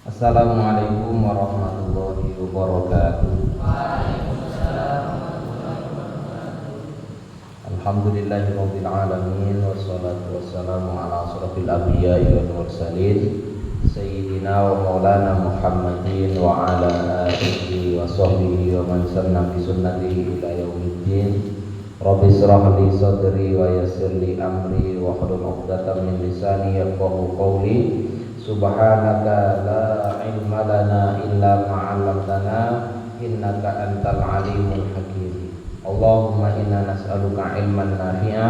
Assalamualaikum warahmatullahi wabarakatuh. Alhamdulillahirabbil alamin wassalatu wassalamu ala asyrafil anbiya'i wal mursalin sayyidina wa maulana Muhammadin wa ala alihi wa sahbihi wa man sanna bi sunnatihi ila yaumiddin. Rabbi shrah li sadri wa yassir li amri wa hlul 'uqdatam min lisani yafqahu qawli. Subhanaka la ilma lana illa ma 'allamtana innaka antal alimul hakim. Allahumma inna nas'aluka ilman nafi'a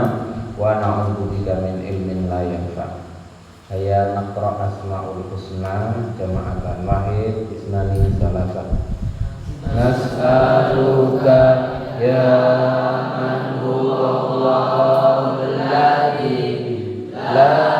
wa na'udzubika min ilmin la yanfa'. Hayya naqra asmaul husna jama'atan wahid isnani salasa. Nas'aluka ya man huwa Allahul ladzi la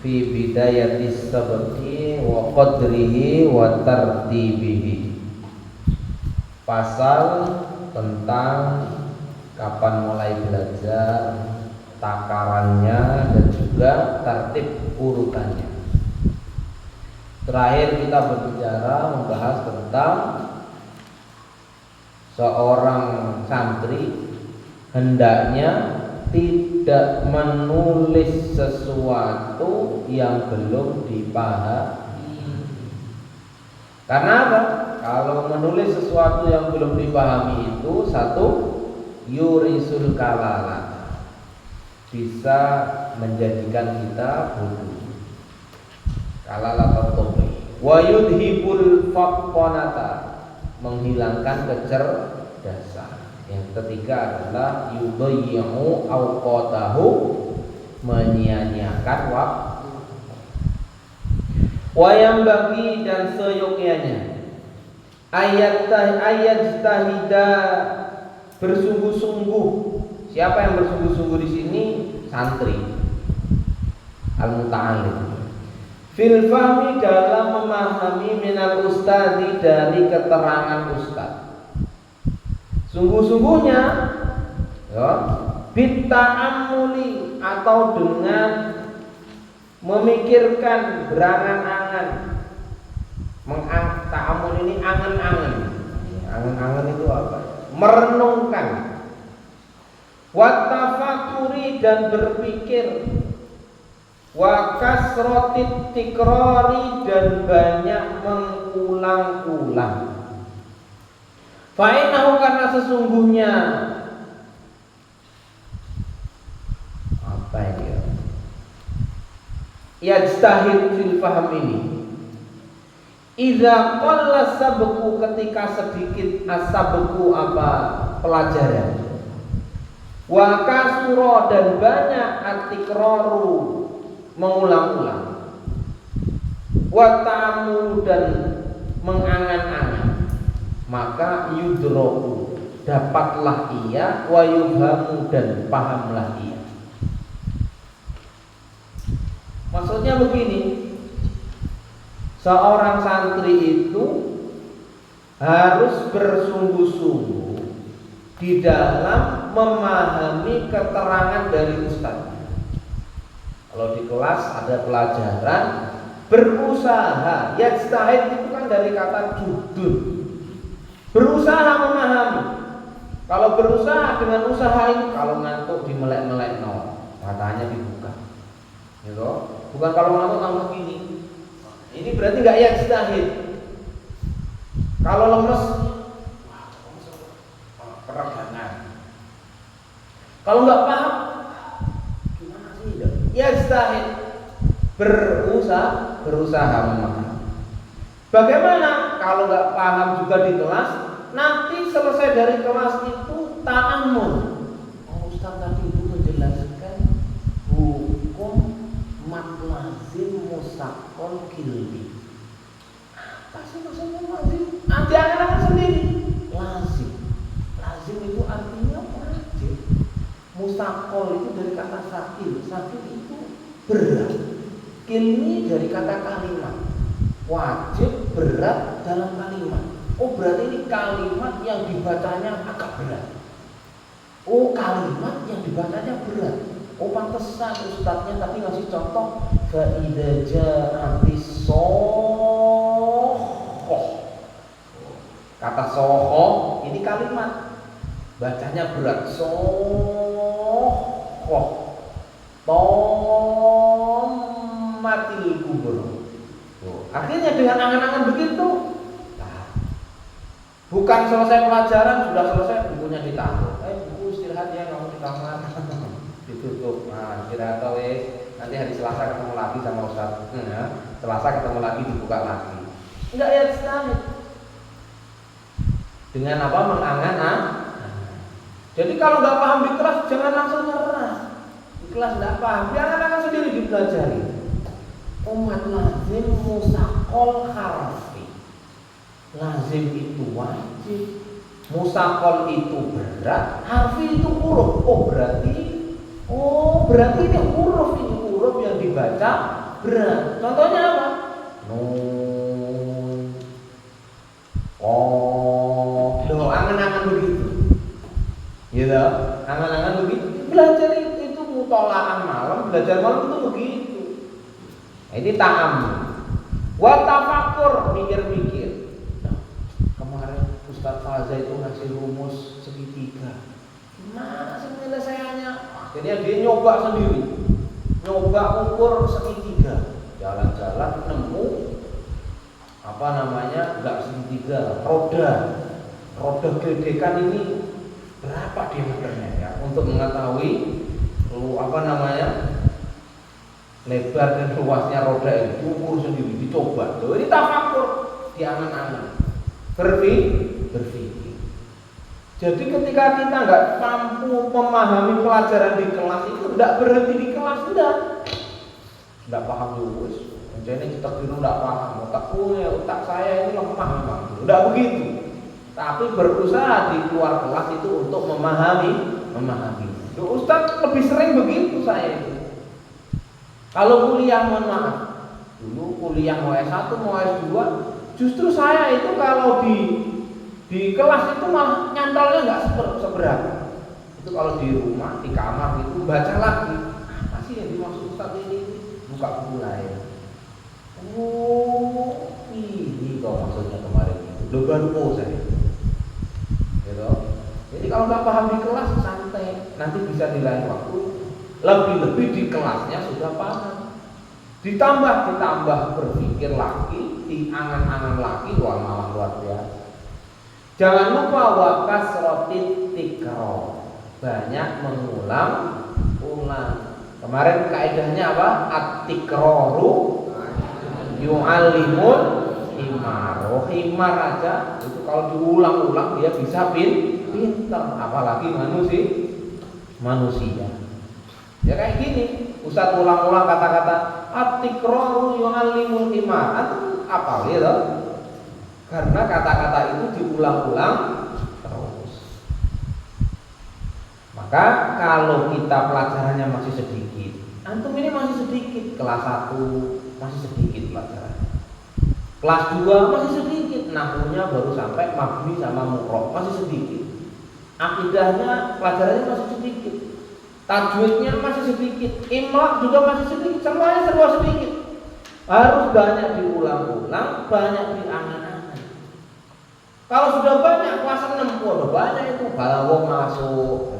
fi bidayatis sabqi wa qadrihi wa tartibihi. Pasal tentang kapan mulai belajar, takarannya dan juga tertib urutannya. Terakhir kita berbicara membahas tentang seorang santri hendaknya tidak menulis sesuatu yang belum dipahami. Karena apa? Kalau menulis sesuatu yang belum dipahami itu satu, yurisul kalala, bisa menjadikan kita bodoh. Kalala tertopi. Wa yudhibul faqonata, menghilangkan kecerdasan. Yang ketiga adalah yudayyi'u awqatahu, menyia-nyiakan waktu. Wa yang bagi dan seyogyanya ayat tahida, bersungguh-sungguh. Siapa yang bersungguh-sungguh di sini? Santri al-muta'allim. Fil fahmi, dalam memahami, minal ustadi, dari keterangan ustaz. Sungguh-sungguhnya ya, bitta'ammuli, atau dengan memikirkan, berangan-angan. Ta'ammul ini angan-angan. Angan-angan itu apa? Merenungkan. Wa tafakuri, dan berpikir. Wa kasrotit tikrori, dan banyak mengulang-ulang. Fa'inahu, karena sesungguhnya apa ini ya? Yajtahid fil faham ini. Idza qalla sabqu, ketika sedikit asabqu, apa pelajaran. Wa kasura, dan banyak atikraru, mengulang-ulang. Wa ta'ammul, dan mengangan-angan. Maka yudroku, dapatlah ia, wa yufhamu, dan pahamlah ia. Maksudnya begini, seorang santri itu harus bersungguh-sungguh di dalam memahami keterangan dari ustaz. Kalau di kelas ada pelajaran, berusaha. Yajtahid itu kan dari kata judul, berusaha memahami. Kalau berusaha dengan usaha itu, kalau ngantuk dimelek-melek, matanya dibuka, gitu. Bukan kalau ngantuk gini. Ini berarti nggak yajtahid. Kalau lemes, peregangan. Kalau nggak paham, gimana sih? Yajtahid, berusaha memahami. Bagaimana kalau nggak paham juga di kelas? Nanti selesai dari kelas itu ta'ammul. Oh, Ustaz tadi itu menjelaskan hukum mat lazim musaqqal kilbi. Apa sih maksudnya lazim? Nanti akan sendiri. Lazim itu artinya wajib. Musaqqal itu dari kata sakil. Sakil itu berat. Kilmi dari kata kalimat. Wajib, berat dalam kalimat. Oh, berarti ini kalimat yang dibacanya agak berat. Oh, kalimat yang dibacanya berat. Oh, pantesan ustadznya tapi ngasih contoh fa idza ja'atis sohoh. Kata sohoh ini kalimat bacanya berat. Sohoh tomatil kubur. Akhirnya dengan angan-angan begitu, bukan selesai pelajaran sudah selesai bukunya ditaruh. Buku istirahat ya, kamu di kamar. Ditutup. Nah, istirahat nanti hari Selasa ketemu lagi sama Ustaz. Selasa ketemu lagi dibuka lagi. Enggak ya, istirahat. Dengan apa? Mengangan. Jadi kalau nggak paham di kelas jangan langsung nyerah. Di kelas nggak paham, jangan sendiri dipelajari. Umat lazim musaqqal harfi. Lazim itu wajib, musaqqal itu berat, harfi itu huruf. Berarti ini huruf yang dibaca berat. Contohnya apa? Nun, angan-angan begitu. Gitu, angan-angan begitu. Belajar itu mutola'an malam, belajar malam itu begitu. Ini ta'ammul. Wa ngasih rumus segitiga. Gimana sih penyelesaiannya? Akhirnya dia nyoba sendiri, nyoba ukur segitiga. Jalan-jalan nemu nggak segitiga, roda geledekan ini berapa diameternya ya, untuk mengetahui lebar dan luasnya roda itu diukur sendiri, dicoba. Loh, ini tafakur, diangan-angan, berpikir. Jadi ketika kita nggak mampu memahami pelajaran di kelas itu, nggak berhenti di kelas, nggak paham dulu. Jadi kita dulu nggak paham, otak saya ini lemah memang, nggak begitu. Tapi berusaha di luar kelas itu untuk memahami. Ustadz lebih sering begitu saya itu. Kalau kuliah, mohon maaf, dulu kuliah mau S1 mau S2, justru saya itu kalau di kelas itu malah nyantolnya nggak seberapa. Itu kalau di rumah, di kamar itu baca lagi. Apa sih yang dimaksud Ustadz ini? Buka buku lain. Oh, ini kok maksudnya kemarin itu. Udah baru saya. Gitu. Jadi kalau nggak paham di kelas santai, nanti bisa di lain waktu. Lebih-lebih di kelasnya sudah paham. Ditambah berpikir lagi, diangan-angan lagi, malah luar biasa. Jangan lupa wakas rotit tikro, banyak mengulang. Kemarin kaidahnya apa? At-tikroru yu'allimul himar. Himar aja itu kalau diulang-ulang dia bisa pintar, apalagi manusia. Ya kayak gini, Ustadz ulang-ulang kata-kata at-tikroru yu'allimul himar. Apa gitu? Karena kata-kata itu diulang-ulang terus. Maka kalau kita pelajarannya masih sedikit, antum ini masih sedikit, kelas 1 masih sedikit pelajarannya, kelas 2 masih sedikit, nahwunya baru sampai mabni sama mu'rab, masih sedikit, akidahnya pelajarannya masih sedikit, tajwidnya masih sedikit, imlak juga masih sedikit, semuanya serba sedikit. Harus banyak diulang-ulang, banyak diangan-angan. Kalau sudah banyak, kelas 6 udah banyak itu, balaghah masuk,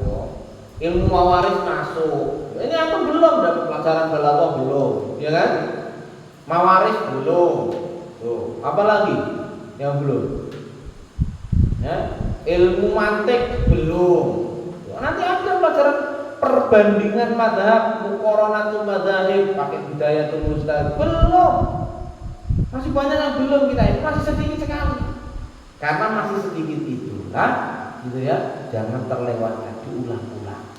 ilmu mawaris masuk. Ini aku belum dapat pelajaran balaghah belum, ya kan? Mawaris belum. Tuh, apa lagi yang belum? Ya, ilmu mantik belum. Nanti ada pelajaran perbandingan mazhab, muqaranatul madzhab, pakai bidayatul mujtahid belum. Masih banyak yang belum kita, itu masih sedikit sekali. Karena masih sedikit itulah, gitu ya, jangan terlewatkan, diulang-ulang.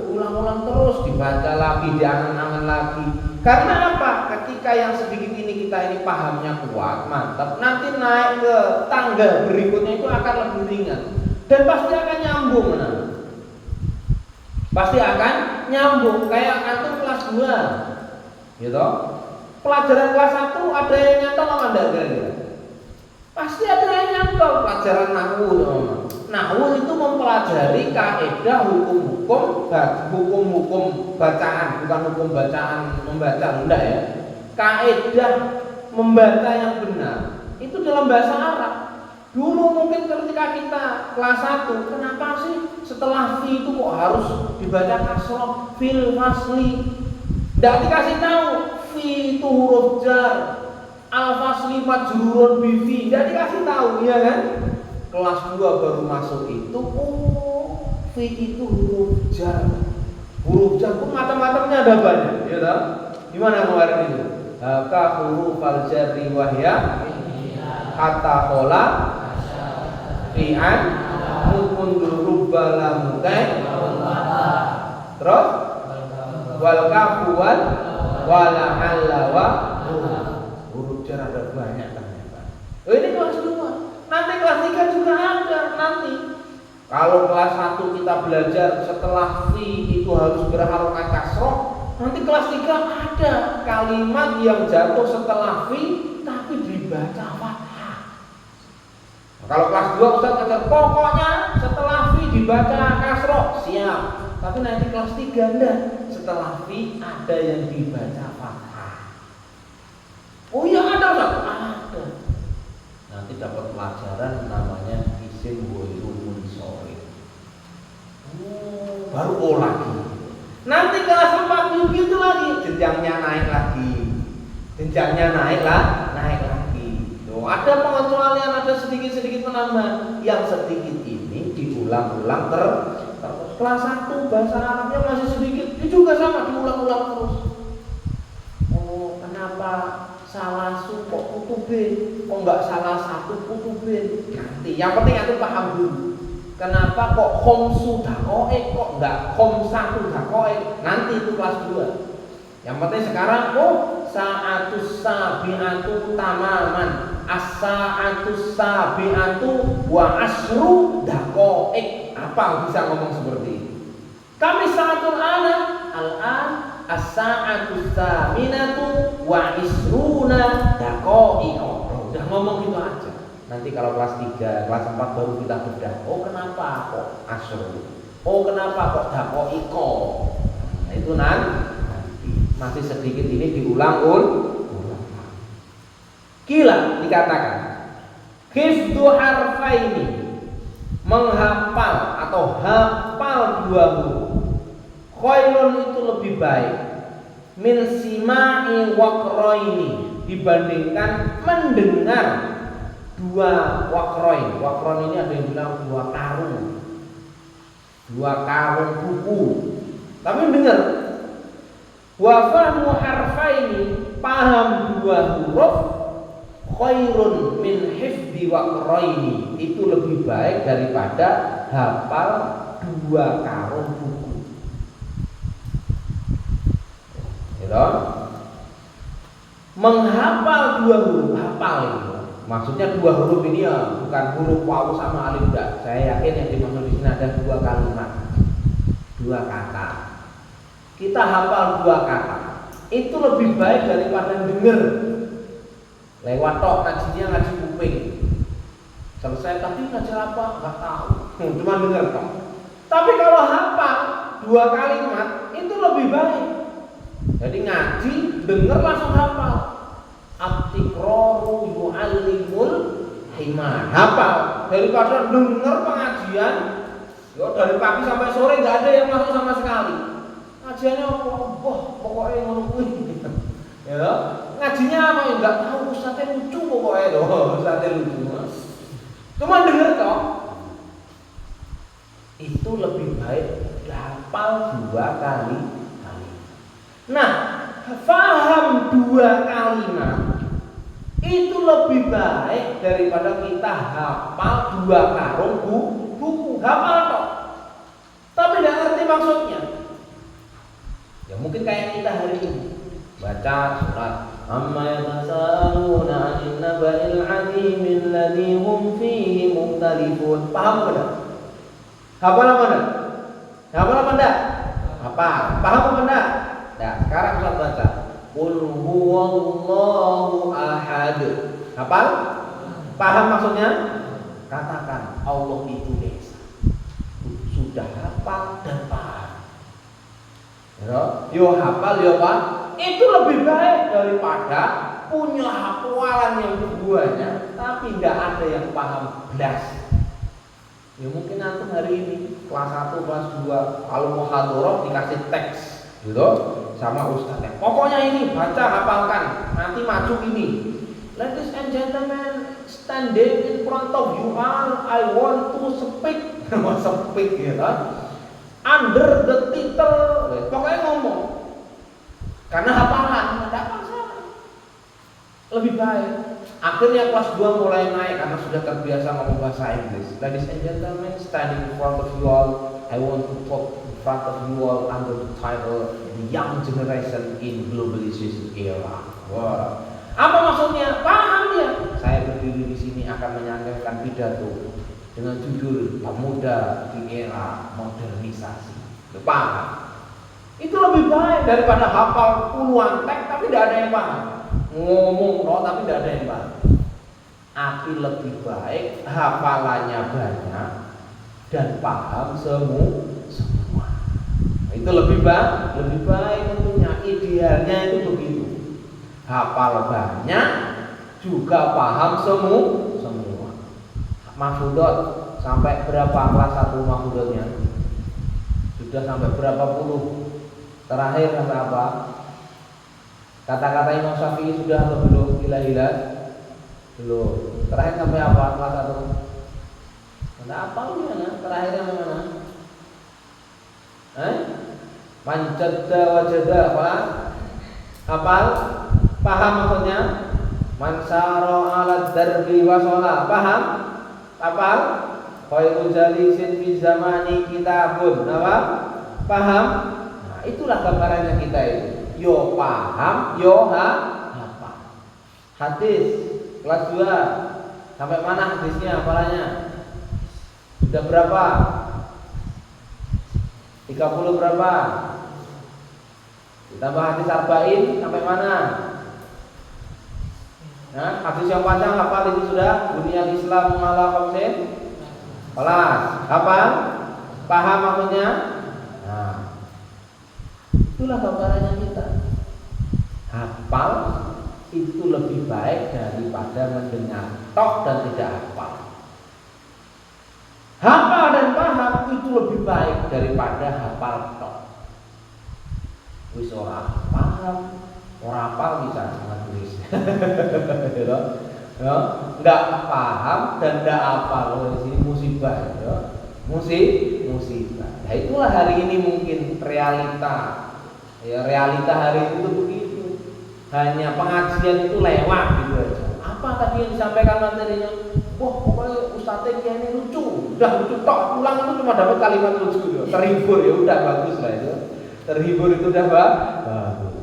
Ulang-ulang terus, dibaca lagi, diangan-angan lagi. Karena apa? Ketika yang sedikit ini kita ini pahamnya kuat, mantap, nanti naik ke tangga berikutnya itu akan lebih ringan dan pasti akan nyambung. Pasti akan nyambung. Kayak antum kelas 2, gitu. Pelajaran kelas 1 ada yang nyantol apa enggak kira-kira? Pasti ada yang nyantol. Pelajaran nahwu, teman-teman. Nahwu itu mempelajari kaidah hukum-hukum bacaan, bukan hukum bacaan membaca, enggak ya. Kaidah membaca yang benar itu dalam bahasa Arab. Dulu mungkin ketika kita kelas 1, kenapa sih setelah fi itu kok harus dibaca kasroh, fil fasli? Enggak dikasih tahu fi itu huruf jar, al fasli majrurun bi fi, enggak dikasih tahu, ya kan? Kelas 2 baru masuk itu, fi itu huruf jar. Huruf jar pun macam-macamnya ada banyak, ya kan? Gimana kemarin itu? Ka huruf al jarri wahya hatta qola fi'an mundur rubbala mutai, terus wal kafu wala alawa, huruf jar ada banyak ternyata. Ini kelas 2. Nanti kelas 3 juga ada nanti. Kalau kelas 1 kita belajar setelah fi itu harus berharokat kasroh, nanti kelas 3 ada kalimat yang jatuh setelah fi tapi dibaca fathah. Kalau kelas 2 Ustaz ngajar pokoknya setelah fi dibaca kasroh, siap. Tapi nanti kelas 3 enggak, setelah fi ada yang dibaca fathah. Oh iya ada Ustaz? Ada. Nanti dapat pelajaran baru O lagi. Nanti kelas 4 begitu lagi, jenjangnya naik lagi. Jenjangnya naik lagi. Tuh, ada pengecualian, ada sedikit-sedikit penambahan. Yang sedikit ini diulang-ulang terus. Kelas 1 bahasa Arabnya masih sedikit, ini juga sama diulang-ulang terus. Oh, kenapa salah su kok kutubin? Kok enggak salah satu kutubin? Nanti yang penting aku paham dulu. Kenapa kok khomsu dakoe, kok enggak khomsatu dakoe? Nanti itu kelas 2. Yang penting sekarang sa'atus sabi'atu tamaman, as-sa'atus sabi'atu wa asru dakoe. Apa bisa ngomong seperti ini? Kami sa'atul ana al-an as-sa'atus saminatu wa isruna dakoe. Udah ngomong gitu aja. Nanti kalau kelas 3, kelas 4 baru kita bedah. Oh, kenapa kok asru? Oh, kenapa kok dakoiko? Nah, itu nanti masih sedikit ini diulang-ulang. Kila dikatakan hifdzu harfaini, menghafal atau hafal 2 huruf. Khairun itu lebih baik min sima'i waqraini, dibandingkan mendengar 2 waqrain. Waqrain ini ada yang bilang 2 karung. 2 karung buku. Tapi dengar. Wa fahmu harfaini, paham 2 huruf, khairun min hifdzi waqraini, itu lebih baik daripada hafal 2 karung buku. Gitu? Menghafal 2 huruf, hafal itu. Maksudnya 2 huruf ini ya bukan huruf wawu sama alif enggak. Saya yakin yang dimaksud di sini ada 2 kalimat, 2 kata. Kita hafal 2 kata. Itu lebih baik daripada denger. Lewat tok ngajinya ngaji kuping. Selesai tapi ngaji apa? Enggak tahu. Cuma denger tok. Tapi kalau hafal 2 kalimat itu lebih baik. Jadi ngaji, denger langsung hafal. At-tikraru yu'allimul himar. Hafal daripada denger pengajian dari pagi sampai sore nggak ada yang masuk sama sekali. Ngajiannya apa? Wah, pokoknya ngono kuwi. Ya, ngajinya apa? Enggak tahu, ustaznya lucu pokoknya loh, ustaznya lucu. Cuma denger toh. Itu lebih baik hafal 2 kali. Nah, faham 2 kalimat itu lebih baik daripada kita hafal 2 karung buku. Hafal toh, tapi tidak ngerti maksudnya. Ya mungkin kayak kita hari ini baca surat amma yatasaaluna 'anil naba'il 'azimil ladzi hum fihi mukhtalifun. Paham enggak? Hafal apa enggak? Hafal apa enggak? Hafal. Paham apa enggak? Nah, sekarang kita baca qul huwallahu ahad. Hafal? Paham maksudnya? Katakan Allah itu esa. Sudah hafal dan paham. Yo hafal yo Pak. Itu lebih baik daripada punya hafalan yang keduanya tapi tidak ada yang paham belas. Ya mungkin antum hari ini kelas 1, kelas 2 kalau mau hadroh dikasih teks gitu sama ustaznya. Pokoknya ini baca hafalkan, nanti maju ini. Ladies and gentlemen, standing in front of you all, I want to speak. Mau speak ya kan? Under the title, pokoknya ngomong. Karena hafalan, ada masalah. Lebih baik. Akhirnya kelas 2 mulai naik karena sudah terbiasa ngomong bahasa Inggris. Ladies and gentlemen, standing in front of you all, I want to talk in front of you all under the title The Young Generation in Globalization Era. Wow. Apa maksudnya? Paham ya? Saya berdiri di sini akan menyampaikan pidato dengan judul Pemuda di Era Modernisasi. Itu paham? Itu lebih baik daripada hafal puluhan teks tapi tidak ada yang paham. Ngomong toh tapi tidak ada yang paham. Tapi lebih baik hafalannya banyak dan paham semua. Itu lebih baik tentunya. Idealnya itu begitu. Hafal banyak juga paham semua. Mahfudot sampai berapa kelas 1 mahfudotnya? Sudah sampai berapa puluh? Terakhir sampai apa? Kata-kata Imam Syafi'i sudah atau belum? Gila-gila? Belum. Terakhir sampai apa? Kelas 1. Anda apa gimana? Terakhir yang mana? Manjada wajada apa? Hafal? Paham maksudnya? Mansaro alat darbi wasola. Paham? Hafal? Khairu jalisin fi zamani kitabun. Apa? Paham? Nah, itulah gambarannya kita itu. Yo paham, yo hafal. Hadis kelas 2. Sampai mana hadisnya? Hafalannya? Sudah berapa? 30 berapa? Ditambah hadis arba'in sampai mana? Nah, hadis yang panjang hafal itu sudah. Dunia Islam ala khamsin. Kelas, hafal? Paham maksudnya? Nah, itulah gambarannya kita. Hafal itu lebih baik daripada mendengar tok dan tidak hafal. Hafal dan paham itu lebih baik daripada hafal tok. Wis ora paham, ora hafal bisa tulis. Ya, enggak paham dan enggak hafal. Ini musibah ya. Musibah. Nah, itulah hari ini mungkin realita. Ya, realita hari itu begitu. Hanya pengajian itu lewat gitu aja. Apa tadi yang disampaikan materinya? Wah, pokoknya ustadznya ini lucu. Udah lucu tok, pulang itu cuma dapat kalimat lucu gitu. Terhibur ya udah bagus lah itu. Terhibur itu udah bagus.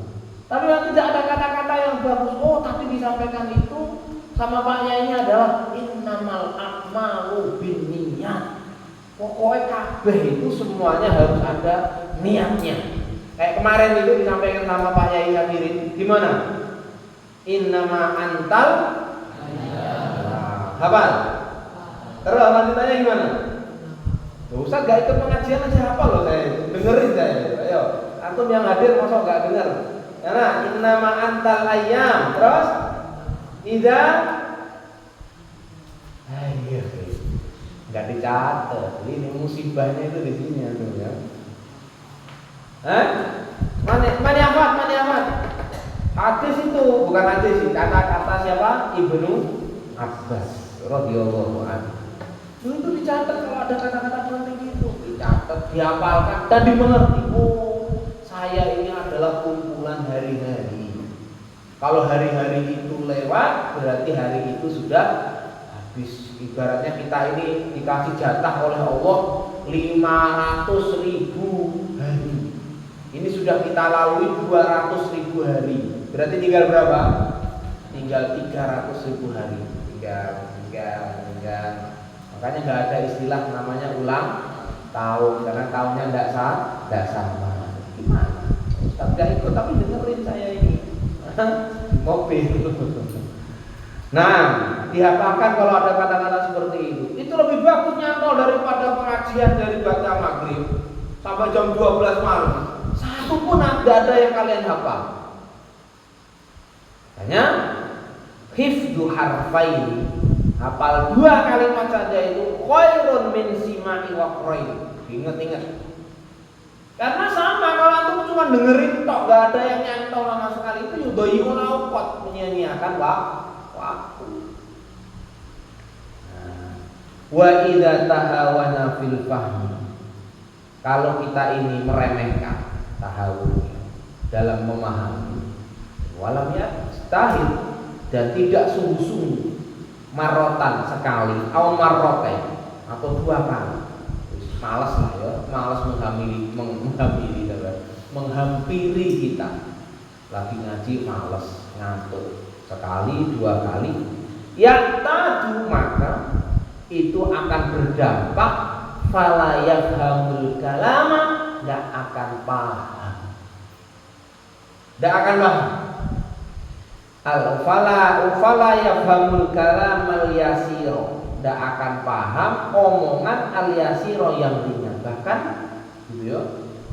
Tapi yang tidak ada kata-kata yang bagus. Oh, tadi disampaikan itu sama Pak Yai adalah innamal a'malu binniyat. Pokoknya kabeh itu semuanya harus ada niatnya. Kayak kemarin itu disampaikan sama Pak Yai Sabirin. Gimana? Innama antal hafal. Terus lanjutannya gimana? Ustaz gak ikut pengajian aja hafal loh saya. Dengerin saya. Ayo, antum yang hadir masa gak denger? Karena innama antal ayyam. Terus Ida ayo, nggak dicatat. Ini musibahnya itu di sini ya. Mana amat? Hadis itu bukan hadis sih, kata-kata siapa? Ibnu Abbas radhiyallahu anhu. Itu dicatat kalau ada kata-kata penting itu, dicatat, dihafalkan dan dimengerti. Oh, saya ini adalah kumpulan hari-hari. Kalau hari-hari itu lewat, berarti hari itu sudah habis. Ibaratnya kita ini dikasih jatah oleh Allah 500.000 hari. Ini sudah kita lalui 200.000 hari. Berarti tinggal berapa? Tinggal 300.000 hari. Tinggal. Makanya nggak ada istilah namanya ulang tahun karena tahunnya nggak sama. Gimana? Ustaz nggak ikut tapi dengerin saya ini. Mobil. Nah, dihafalkan kalau ada kata-kata seperti itu. Itu lebih bagus nyantol daripada pengajian dari baca maghrib sampai jam 12 malam. Satu pun tidak ada yang kalian hafal. Hanya hifdzu harfaini, hafal 2 kalimat saja itu khairun min sima'i wa qrain. Ingat-ingat. Karena sama kalau antum cuma dengerin tok, gak ada yang nyantol sama sekali, itu yudayyul awqat, menyia-nyiakan waktu. Wa idza tahawana fil fahmi, kalau kita ini meremehkan tahawun dalam memahami, walam ya stahil dan tidak sungguh-sungguh, marotan sekali, au marrotain atau 2 kali. Malas lah ya, malas menghampiri kita. Lagi ngaji malas, ngantuk. Sekali, 2 kali. Ya tadu, maka itu akan berdampak fala yafhamul kalama, enggak akan paham. Enggak akan paham. Al-fala yafhamul kalamal yasiro, tidak akan paham omongan al-yasiro yang ringan. Bahkan gitu ya,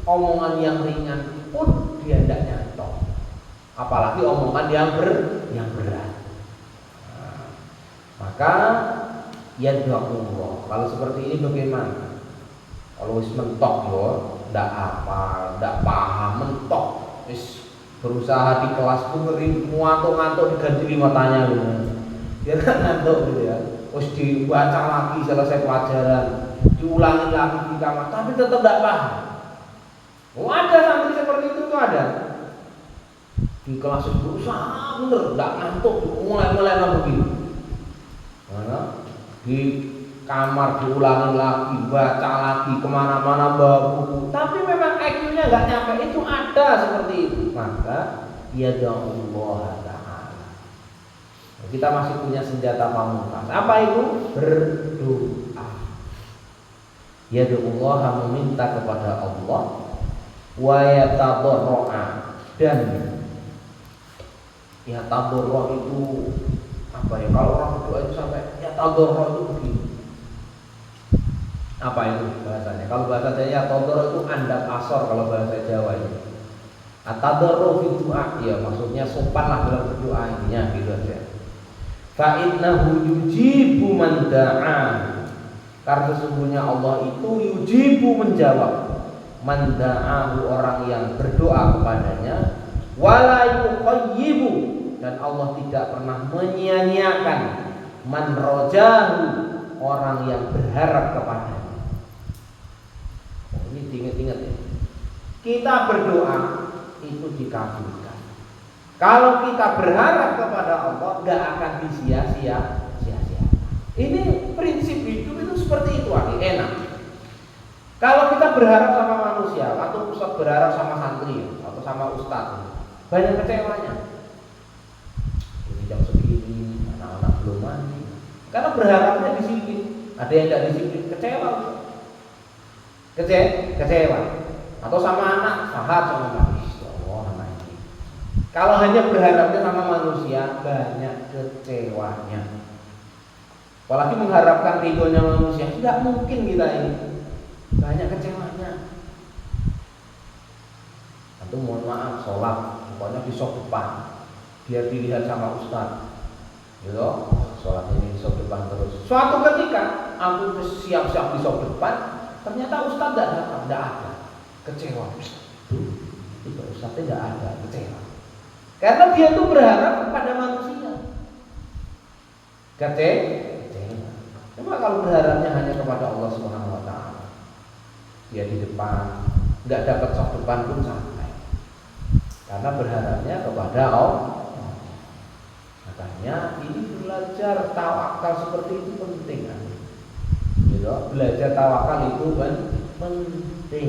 omongan yang ringan pun dia tidak nyantol, apalagi omongan yang berat. Nah, maka ya Allah, kalau seperti ini bagaimana? Kalau wis mentok yo, ndak apa, ndak paham, mentok, wis berusaha di kelas pun ngantuk diganti 5 tanya gitu. Dia kan ngantuk gitu ya. Terus dibaca lagi selesai pelajaran, diulangi lagi di kamar, tapi tetap ndak paham. Oh, ada santri seperti itu tuh ada. Di kelas berusaha bener, ndak ngantuk, mulai begini. Mana? Di kamar diulangi lagi, baca lagi, kemana-mana bawa buku, tapi memang IQ-nya nggak nyampe. Itu ada seperti itu. Maka ya Allah Ta'ala, kita masih punya senjata pamungkas. Apa itu? Berdoa. Ya Allah, meminta kepada Allah, wa yatadarro'a, dan ya tadarro' itu apa ya? Kalau orang berdoa itu sampai ya tadarro' itu begini. Apa itu bahasanya? Kalau bahasa saya tadarru itu andap asor kalau bahasa Jawa itu. Atadarru fi du'a, ya maksudnya sopanlah dalam berdoa, intinya gitu aja. Fa innahu yujibu man da'a. Karena sesungguhnya Allah itu yujibu, menjawab, man da'ahu, orang yang berdoa kepadanya, wala yuqayyibu, dan Allah tidak pernah menyia-nyiakan, man rojahu, orang yang berharap kepadanya. Ini diingat-ingat ya. Kita berdoa itu dikabulkan. Kalau kita berharap kepada Allah, gak akan disia-sia. Ini prinsip hidup itu seperti itu, enak. Kalau kita berharap sama manusia, atau ustaz berharap sama santri atau sama ustaz, banyak kecewanya. Ini jam segini, anak-anak belum mandi. Karena berharapnya disiplin. Ada yang tidak disiplin, kecewa. Atau sama anak, sahat sama manusia. Oh, anak ini. Kalau hanya berharapnya sama manusia, banyak kecewanya. Apalagi mengharapkan ridhonya manusia, tidak mungkin kita ini. Banyak kecewanya. Atau mohon maaf, sholat, pokoknya di sop depan, biar dilihat sama ustaz. Gitu, sholat ini di sop depan terus. Suatu ketika aku siap-siap di sop depan, ternyata ustaz tidak ada, kecewa. Itu ustaznya tidak ada, kecewa. Karena dia tuh berharap kepada manusia. Kecewa. Cuma kalau berharapnya hanya kepada Allah Subhanahu Wa Taala, dia di depan, nggak dapat sop depan pun santai. Karena berharapnya kepada Allah. Makanya ini belajar tawakal seperti itu penting. Gitu, belajar tawakal itu kan penting.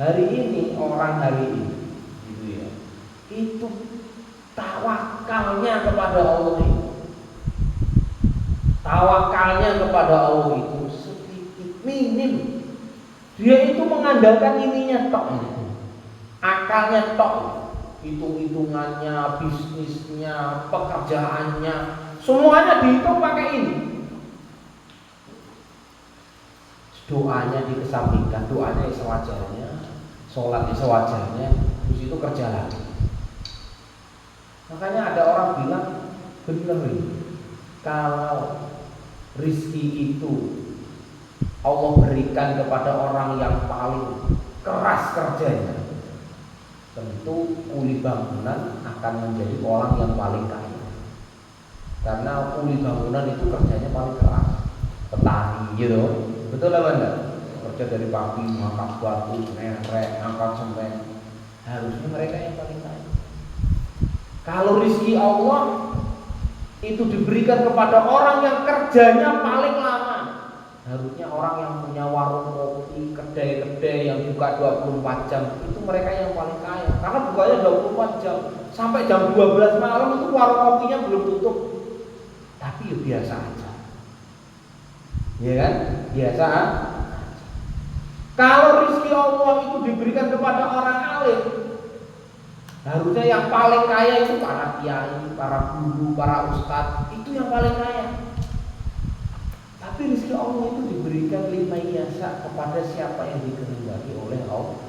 Hari ini orang hari ini, gitu ya, itu tawakalnya kepada Allah itu. Tawakalnya kepada Allah itu sedikit, minim. Dia itu mengandalkan ininya tok, akalnya tok, hitung-hitungannya, bisnisnya, pekerjaannya, semuanya dihitung pakai ini. Doanya dikesampingkan, doanya sewajarnya, sholat sewajarnya, terus itu kerja lagi. Makanya ada orang bilang, benar ini, kalau rizki itu Allah berikan kepada orang yang paling keras kerjanya, tentu kuli bangunan akan menjadi orang yang paling kaya. Karena kuli bangunan itu kerjanya paling keras, petani gitu, betul apa enggak? Kerja dari pagi, ngangkat batu, nerek, ngangkat semen, harusnya mereka yang paling kaya. Kalau rizki Allah itu diberikan kepada orang yang kerjanya paling lama, harusnya orang yang punya warung kopi, kedai-kedai yang buka 24 jam, itu mereka yang paling kaya. Karena bukanya 24 jam, sampai jam 12 malam itu warung kopinya belum tutup. Tapi ya biasa aja, ya kan? Biasa aja. Kalau rizki Allah itu diberikan kepada orang alim, harusnya yang paling kaya itu para kiai, para guru, para ustadz, itu yang paling kaya. Tapi rezeki Allah itu diberikan lima yasa kepada siapa yang dikehendaki oleh Allah.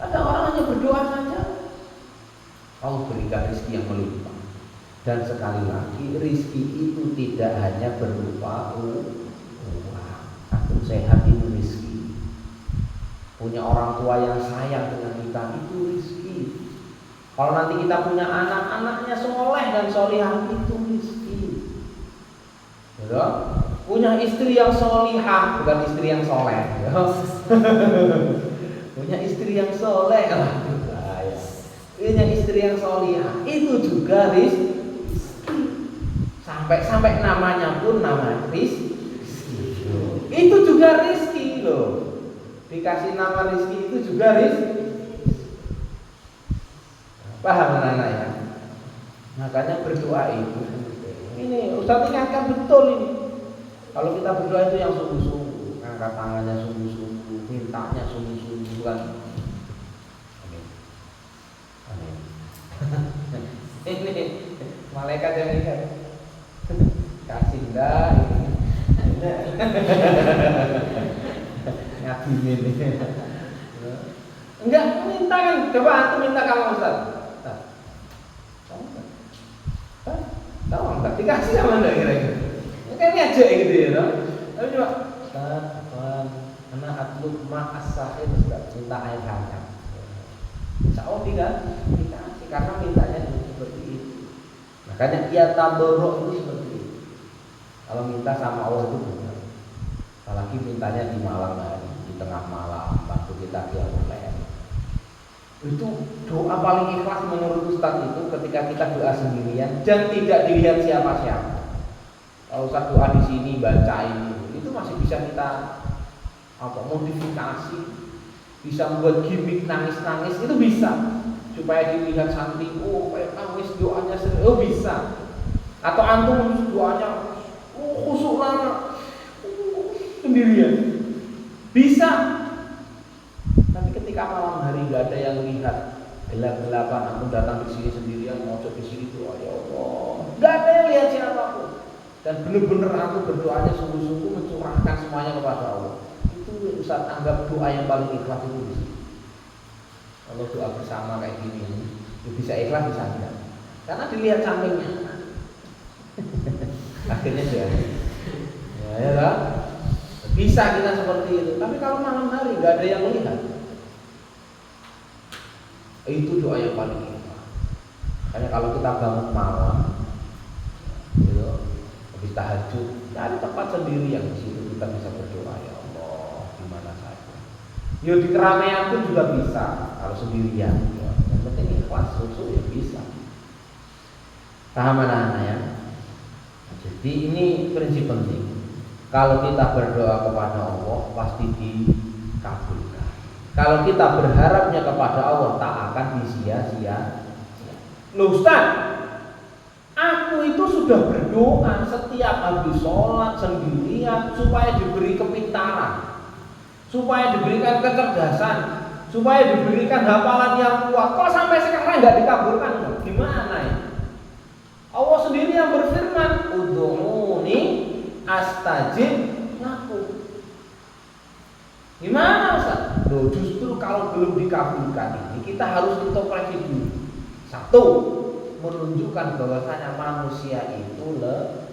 Ada orang hanya berdoa saja, Allah berikan rezeki yang melimpah. Dan sekali lagi, rezeki itu tidak hanya berupa uang. sehat itu rezeki. Punya orang tua yang sayang dengan kita itu rezeki. Kalau nanti kita punya anak-anaknya soleh dan solihah itu rezeki. Ya, punya istri yang solihah, bukan istri yang soleh. Ya. Punya istri yang soleh, punya istri yang solihah itu juga rezeki. Sampai namanya pun nama rezeki. Itu juga rezeki loh. Dikasih nama rezeki itu juga rezeki. Paham anak-anak ya? Makanya berdoa itu. Ini Ustaz ingatkan betul ini. Kalau kita berdoa itu yang sungguh-sungguh, angkat tangannya sungguh-sungguh, mintanya sungguh-sungguh kan. Amin. Amin. Ini malaikat yang ingat. Kasih enggak ini. Ngabimin ini. Enggak minta kan, coba antum minta kamu Ustaz. Tahu enggak dikasih sama enggak kira-kira? Kan aja gitu ya. Tapi coba Ustaz, anak atlub ma'as sahib Ustaz, minta air hangat. Insyaallah dikasih karena mintanya seperti itu. Makanya ia tabarruk itu seperti itu. Kalau minta sama Allah itu benar. Apalagi mintanya di malam hari, di tengah malam, waktu kita qiyamul lail. Itu doa paling ikhlas menurut Ustaz itu ketika kita doa sendirian dan tidak dilihat siapa-siapa. Kalau Ustaz doa di sini baca ini, itu masih bisa kita modifikasi, bisa membuat gimmick nangis-nangis itu bisa supaya dilihat santri, oh kayak nangis doanya sendiri, oh bisa. Atau antum doanya khusyuk lama sendirian bisa. Tapi ketika malam hari nggak ada yang lihat, gelap-gelapan, antum datang di sini sendirian, mojok di sini doa ya Allah, nggak ada yang lihat siapapun, dan benar-benar aku berdoanya sungguh-sungguh mencurahkan semuanya kepada Allah. Itu Ustaz anggap doa yang paling ikhlas itu di sini. Kalau doa bersama kayak gini, bisa ikhlas bisa tidak, karena dilihat sampingnya. Akhirnya dia, ya lah, bisa kita seperti itu. Tapi kalau malam hari nggak ada yang melihat, itu doa yang paling ikhlas. Makanya kalau kita bangun malam, gitu, habis tahajud, cari tempat sendiri yang di situ kita bisa berdoa ya Allah di mana saja. Ya di keramaian pun juga bisa kalau sendirian. Ya. Yang penting ikhlas, khusyuk ya bisa. Paham anak-anak ya? Jadi ini prinsip penting. Kalau kita berdoa kepada Allah pasti dikabulkan. Kalau kita berharapnya kepada Allah tak akan disia-sia. Loh Ustaz, aku itu sudah berdoa setiap habis sholat sendirian supaya diberi kepintaran, supaya diberikan kecerdasan, supaya diberikan hafalan yang kuat. Kok sampai sekarang nggak dikabulkan? Gimana ya? Allah sendiri yang berfirman, ud'uuni astajib lakum. Gimana Ustaz? Loh, justru kalau belum dikabulkan ini kita harus introspeksi dulu. Satu, menunjukkan bahwasanya manusia itu lemah.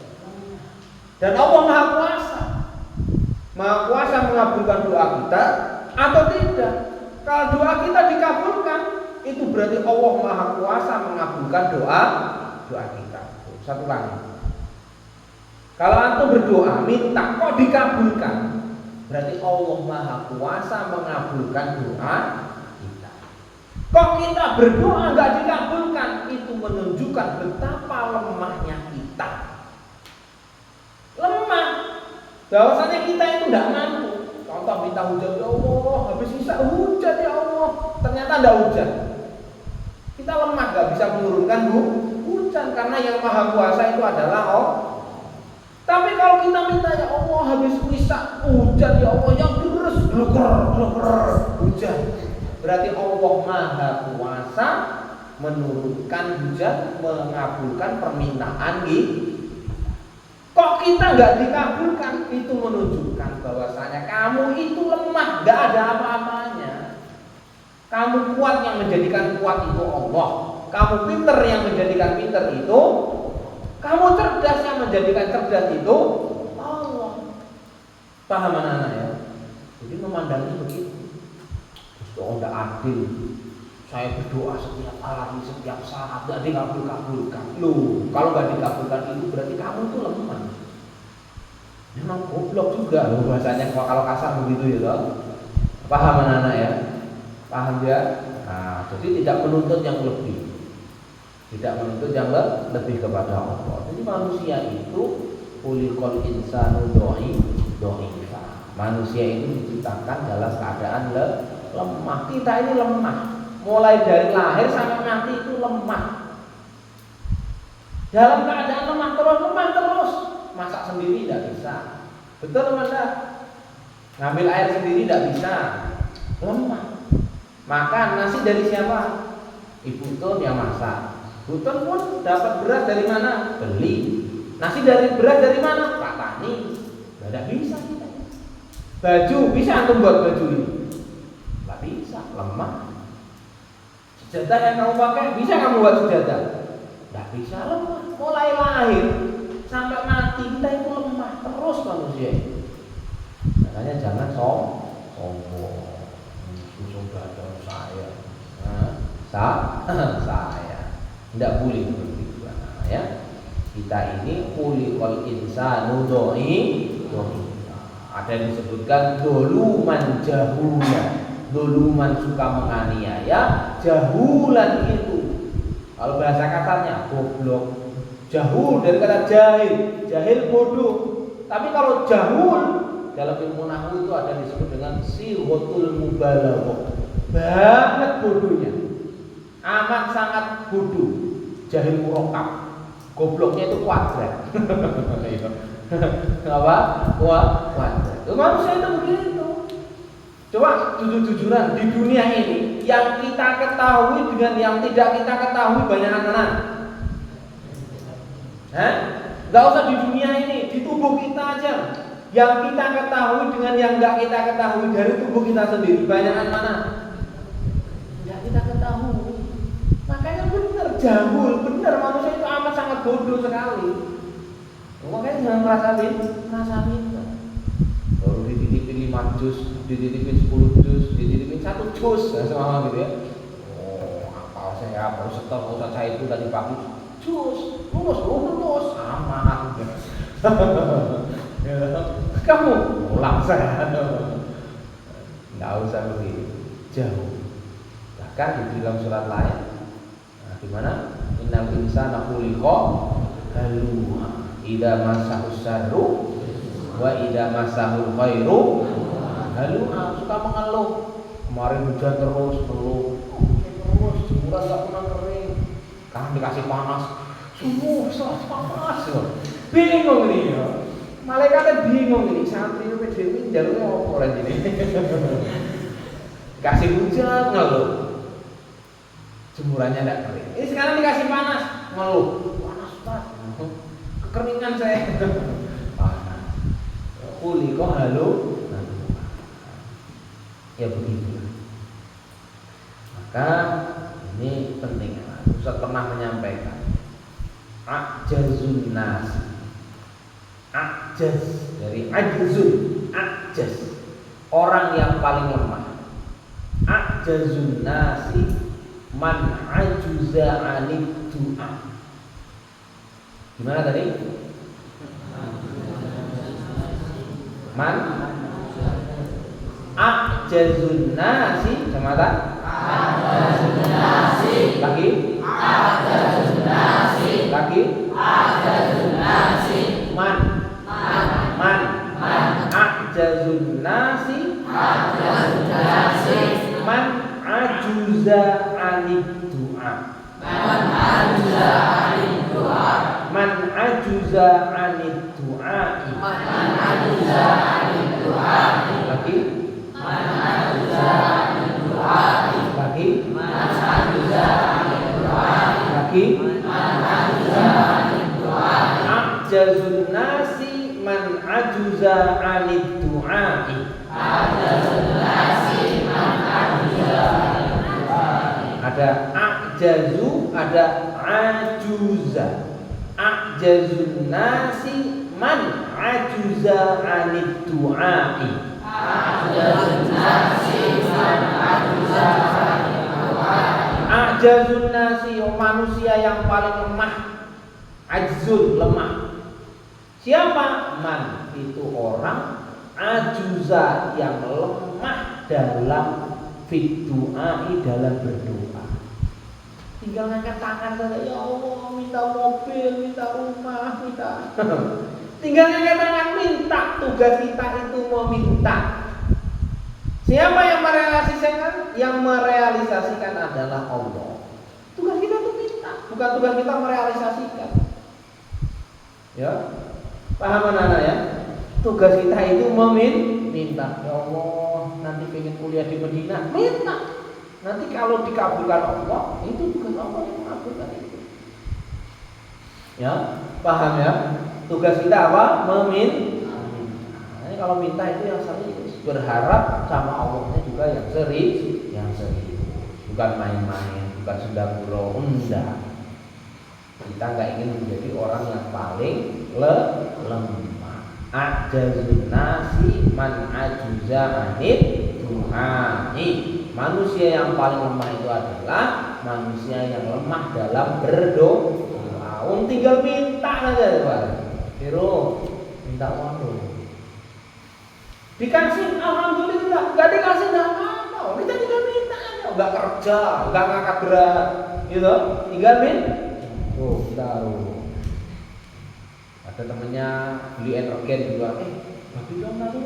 Dan Allah Maha Kuasa. Maha Kuasa mengabulkan doa kita atau tidak. Kalau doa kita dikabulkan, itu berarti Allah Maha Kuasa mengabulkan doa kita. Satu lagi. Kalau antum berdoa minta kok dikabulkan, berarti Allah Maha Kuasa mengabulkan doa kita. Kok kita berdoa nggak dikabulkan, itu menunjukkan betapa lemahnya kita. Lemah. Bahwasanya kita itu tidak mampu. Contoh minta hujan ya Allah, habis bisa hujan ya Allah, ternyata tidak hujan. Kita lemah, nggak bisa menurunkan hujan karena yang Maha Kuasa itu adalah Allah. Tapi kalau kita minta ya Allah habis bisa hujan ya Allah yang terus gluker hujan, berarti Allah Maha Kuasa menurunkan hujan, mengabulkan permintaan kita. Kok kita nggak dikabulkan, itu menunjukkan bahwasanya kamu itu lemah, nggak ada apa-apanya. Kamu kuat, yang menjadikan kuat itu Allah. Kamu pinter, yang menjadikan pinter itu kamu cerdas, yang menjadikan cerdas itu Allah. Paham anak-anak ya? Jadi memandangnya begitu. Terus tidak adil. Saya berdoa setiap hari, setiap saat, tidak dikabulkan. Loh, kalau nggak dikabulkan itu berarti kamu itu lemah. Memang goblok juga loh bahasanya kalau kasar begitu ya loh. Paham anak-anak ya? Paham ya? Nah, jadi tidak menuntut yang lebih. Tidak menuntut yang lebih kepada Allah. Jadi manusia itu kulikul insanu do'ifa. Manusia itu diciptakan dalam keadaan lemah. Kita ini lemah. Mulai dari lahir sampai mati itu lemah. Dalam keadaan lemah terus. Masak sendiri tidak bisa. Betul atau tidak? Ngambil air sendiri tidak bisa. Lemah. Makan nasi dari siapa? Ibu Tun yang masak. Ibu Tun pun dapat beras dari mana? Beli. Nasi beras dari mana? Pak Tani. Tidak bisa kita. Baju bisa antum buat baju ini? Tidak bisa. Lemah. Sejadah yang kamu pakai bisa kamu buat sejadah? Tidak bisa, lemah. Mulai lahir sampai mati kita itu lemah terus manusia. Makanya jangan sombong. Sudah ada saya. Saya. Tidak boleh seperti itu ya. Kita ini kulikul insanu do'ifa. Ada yang disebutkan doluman jahula. Doluman suka menganiaya, jahulan itu. Kalau bahasa kasarnya goblok. Jahul dari kata jahil bodoh. Tapi kalau jahul dalam ilmu nahwu itu ada disebut dengan sighatul mubalaghah. Banget bodohnya. Amat sangat bodoh. Jahil murakkab. Gobloknya itu kuadrat. Apa? Kuadrat. Manusia itu begitu. Coba jujur-jujuran di dunia ini yang kita ketahui dengan yang tidak kita ketahui banyak mana? Gak usah di dunia ini, di tubuh kita aja. Yang kita ketahui dengan yang gak kita ketahui dari tubuh kita sendiri banyak mana? Tidak kita ketahui. Makanya benar jahul, benar manusia itu amat sangat bodoh sekali. Makanya jangan merasa pintar. Baru dititipin 5 juz, dititipin 10 juz, dititipin 1 juz, sama gitu ya. Oh, apa saya baru setor Ustaz saya itu tadi pagi juz, lulus, aman. Kamu ulang saya. Nggak usah begitu, jauh. Bahkan di dalam surat lain, di mana innal insana khuliqa halu'a, idza massahu syarru wa idza massahu khairu halu'a, suka mengeluh. Kemarin hujan terus, jemuran nggak pernah kering. Kan dikasih panas, sangat panas. Bingung nih ya. Malaikatnya bingung ini, santri PDW jalurnya apa lagi ini? Kasih hujan ngeluh, jemurannya tidak kering. Ini sekarang dikasih panas, ngeluh, panas banget, kekeringan saya. Panas. Khuliqa halu'a. Ya begitu. Maka ini penting. Ustaz pernah menyampaikan ajazun nas. Ajaz dari ajzun, ajaz, orang yang paling lemah. Ajazun nasi man ajuza anid du'a. Gimana tadi? Man ajazun nasi, sama tak? Ajazun nasi. Lagi? Ajazun nasi. Lagi? Ajazun nasi. Man ajazun nasi man ajuza anid du'a. Man ajuza anid du'a. Lagi? Lagi? Ajazun nasi man ajuza anid du'ai. Ada ajazu, ada ajuza. Ajazun nasi man ajuza 'anid du'ai. Ajazun nasi, manusia yang paling lemah. Ajzun, lemah. Siapa? Man, itu orang ajuza yang lemah dalam fitu'ai, dalam berdoa. Tinggal ngangkat tangan saja, ya Allah, minta mobil, minta rumah, minta. Tinggal ngangkat tangan minta. Tugas kita itu meminta. Siapa yang merealisasikan? Yang merealisasikan adalah Allah. Tugas kita itu minta, bukan tugas kita merealisasikan. Ya, paham anak-anak ya? Tugas kita itu meminta. Ya Allah, nanti pengen kuliah di Medina, minta. Nanti kalau dikabulkan Allah, itu tugas Allah yang mengabulkan itu. Ya, paham ya? Tugas kita apa? Meminta. Nah, kalau minta itu yang serius, berharap sama Allahnya juga yang serius, bukan main-main, bukan sendaguro, enggak. Kita nggak ingin menjadi orang yang paling lemah. Ajazun nasi man ajuza anid du'ai. Manusia yang paling lemah itu adalah manusia yang lemah dalam berdoa. Tinggal minta saja, Pak. Hero, minta uang dulu. Dikasih, alhamdulillah. Nggak dikasih, nggak mau. Kita tinggal minta aja. Nggak kerja, nggak ngangkat berat, gitu. Tinggal minta. Tuh, taruh. Ada temennya beli energen juga. Bagi dong lalu.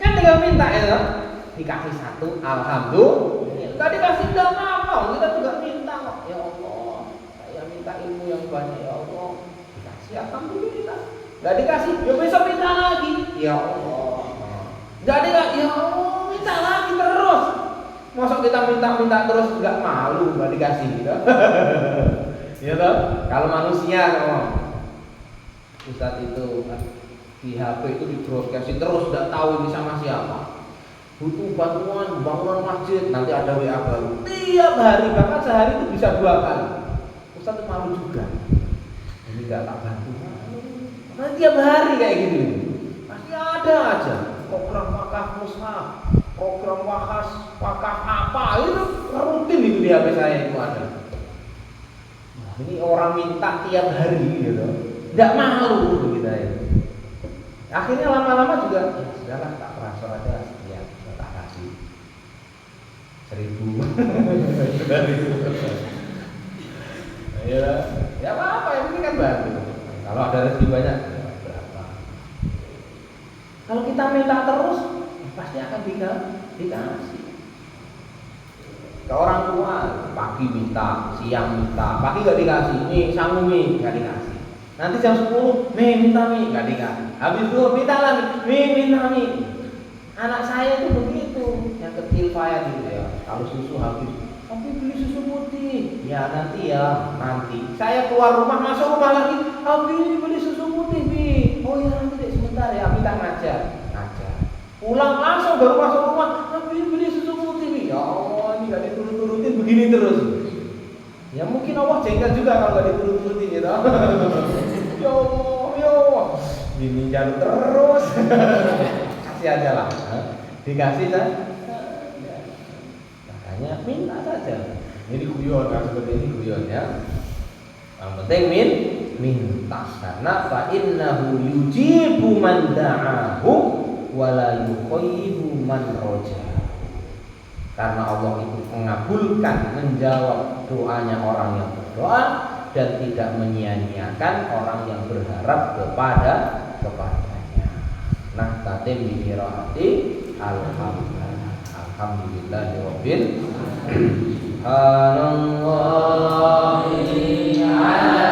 Kan tinggal minta ya. Dikasih satu, alhamdulillah. Nggak dikasih, nggak mau. Kita juga minta kok. Ya Allah, saya minta ilmu yang banyak ya Allah. Dikasih, alhamdulillah. Nggak dikasih, ya besok minta lagi. Ya Allah. Nggak dikasih, ya Allah, minta lagi terus. Masa kita minta terus nggak malu nggak dikasih gitu. Ya toh? Kalau manusia ngomong, Ustadz itu di HP itu di broadcasting terus nggak tahu ini sama siapa. Butuh bantuan bangunan masjid, nanti ada WA baru. Tiap hari, bahkan sehari itu bisa 2 kali. Ustadz itu malu juga. Ini nggak tak bantu. Nah, tiap hari kayak gitu. Pasti ada aja program wakaf mushaf, program wakaf apa itu rutin itu di HP saya itu ada. Nah, ini orang minta tiap hari gitu, nggak malu kita ini. Akhirnya lama-lama juga ya sudahlah, tak transfer aja sekian, tak kasih 1.000. Ya apa yang penting kan bantu. Kalau ada rezeki banyak berapa? Kalau kita minta terus, pasti akan dikasih. Ke orang tua, pagi minta, siang minta, pagi nggak dikasih, nih sanggup nih nggak dikasih. Nanti jam 10, nih minta nih nggak dikasih. Habis itu minta lagi, nih minta nih. Anak saya itu begitu, yang kecil saya gitu ya. Kalau susu habis, tapi beli susu putih. Ya nanti. Saya keluar rumah, masuk rumah lagi, habis beli susu putih bi. Oh ya nanti deh sebentar ya, minta ngajar. Pulang langsung baru masuk rumah, habis beli susu putih bi. Ya Allah, ini nggak diturut-turutin begini terus. Ya mungkin Allah jengkel juga kalau nggak diturut-turutin gitu. Ya Allah, ini jangan terus. Kasih aja lah, dikasih kan? Makanya minta saja. Ini guyon, kan seperti ini guyon ya. Yang penting minta, karena fa innahu yujibu man da'ahu wa la yukhayyibu man roja. Karena Allah itu mengabulkan, menjawab doanya orang yang berdoa dan tidak menyia-nyiakan orang yang berharap kepadanya. Nah, tatim bi qiraati alhamdulillahirabbil subhanallahi ala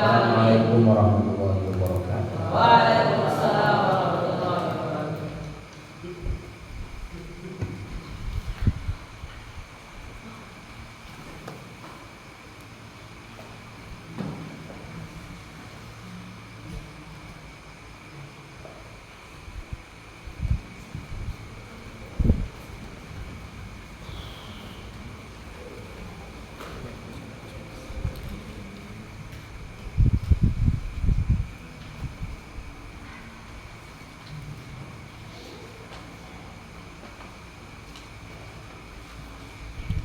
Assalamualaikum warahmatullahi wabarakatuh. Waalaikumsalam warahmatullahi wabarakatuh.